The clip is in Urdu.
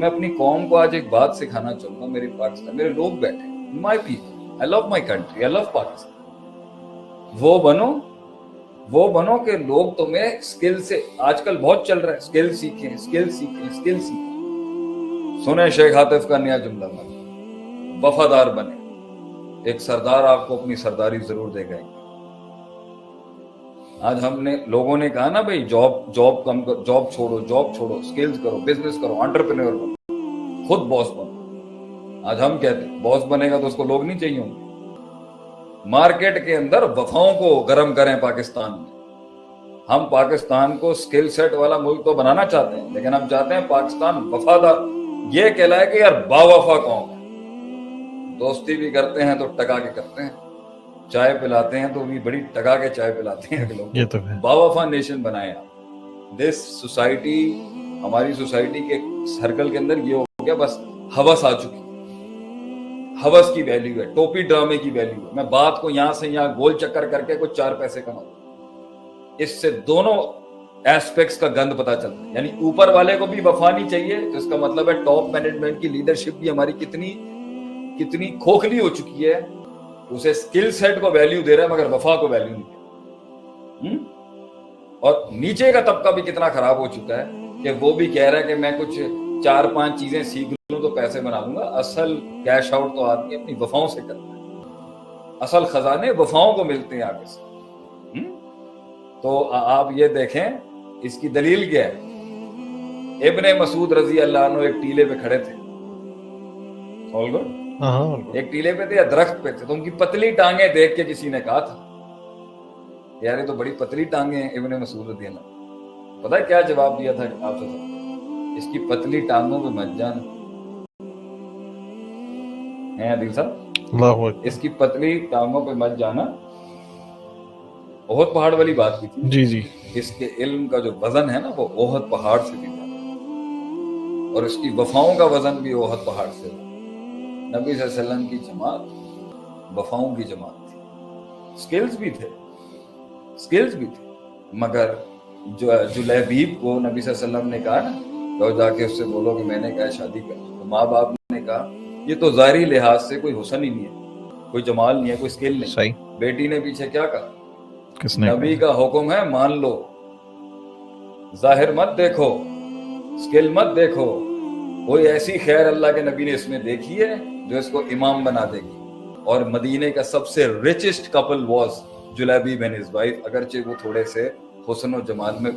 میں اپنی قوم کو آج ایک بات سکھانا چاہوں گا. میرے پاکستان میرے لوگ بیٹھے, my people, I love my country, I love Pakistan. وہ بنو کہ لوگ تمہیں اسکل سے, آج کل بہت چل رہا ہے اسکل سیکھیں, اسکل سیکھیں, اسکل سیکھیں. سنیں شیخ عاطف کا نیا جملہ, وفادار بنے. ایک سردار آپ کو اپنی سرداری ضرور دے گا. آج ہم نے لوگوں نے کہا نا بھائی جاب کم کرو, جاب چھوڑو, اسکلز کرو, بزنس کرو, انٹرپرینور بنو, خود باس بنو. آج ہم کہتے ہیں باس بنے گا تو اس کو لوگ نہیں چاہیے ہوں گے. مارکیٹ کے اندر وفاؤں کو گرم کریں. پاکستان میں ہم پاکستان کو اسکل سیٹ والا ملک تو بنانا چاہتے ہیں, لیکن ہم چاہتے ہیں پاکستان وفادار یہ کہلائے کہ یار باوفا قوم ہے. دوستی بھی کرتے ہیں تو ٹکا کے کرتے ہیں, چائے پلاتے ہیں تو بھی بڑی ٹکا کے چائے پلاتے ہیں. یہ تو ہے. باوفا نیشن بنائے آپ. دس سوسائٹی, ہماری سوسائٹی کے سرکل کے اندر یہ ہو گیا بس ہوس آ چکی. ہوس کی ویلیو ہے, ٹوپی ڈرامے کی ویلیو ہے. میں بات کو یہاں سے یہاں گول چکر کر کے کوئی 4 پیسے کماؤں. اس سے دونوں ایسپیکٹس کا گند پتا چلتا ہے. یعنی اوپر والے کو بھی وفا نہیں چاہیے, تو اس کا مطلب ہے ٹاپ مینجمنٹ کی لیڈرشپ بھی ہماری کتنی کھوکھلی ہو چکی ہے. اسے اسکل سیٹ کو ویلیو دے رہا ہے مگر وفا کو ویلیو نہیں دے رہا. اور نیچے کا طبقہ بھی کتنا خراب ہو چکا ہے کہ وہ بھی کہہ رہا ہے کہ میں کچھ 4-5 چیزیں سیکھ لوں تو پیسے بنا لوں گا. اصل کیش آؤٹ تو آدمی اپنی وفاؤں سے کرتا ہے. اصل خزانے وفاؤں کو ملتے ہیں آگے سے. تو آپ یہ دیکھیں اس کی دلیل کیا ہے. ابن مسعود رضی اللہ عنہ ایک ٹیلے پہ کھڑے تھے, ایک ٹیلے پہ تھے یا درخت پہ تھے, تو ان کی پتلی ٹانگیں دیکھ کے کسی نے کہا تھا یار یہ تو بڑی پتلی ٹانگیں ہیں ابن مسعود رضی اللہ عنہ. پتہ ہے کیا جواب دیا تھا آپ سے؟ اس کی پتلی ٹانگوں پہ مت جانا. ہیں عدیل صاحب, اس کی پتلی ٹانگوں پہ مت جانا. احد پہاڑ والی بات کی تھی. جی جی. اس کے علم کا جو وزن ہے نا وہ احد پہاڑ سے بھی زیادہ, اور اس کی وفاؤں کا وزن بھی احد پہاڑ سے. نبی صلی اللہ علیہ وسلم کی جماعت وفاؤں کی جماعت تھی. اسکلز بھی تھے مگر جو جلیبیب کو نبی صلی اللہ علیہ وسلم نے کہا نا تو جا کے اس سے بولو کہ میں نے کہا شادی کر, تو ماں باپ نے کہا یہ تو ظاہری لحاظ سے کوئی حسن ہی نہیں ہے, کوئی جمال نہیں ہے, کوئی اسکل نہیں. صحیح. بیٹی نے پیچھے کیا کہا, نبی کا حکم ہے مان لو, ظاہر مت دیکھو, اسکل مت دیکھو. کوئی ایسی خیر اللہ کے نبی نے اس میں دیکھی ہے جو اس کو امام بنا دے گی. اور مدینے کا سب سے richest Kapil was Julaybib and his wife, اگرچہ وہ تھوڑے سے حسن و جمال میں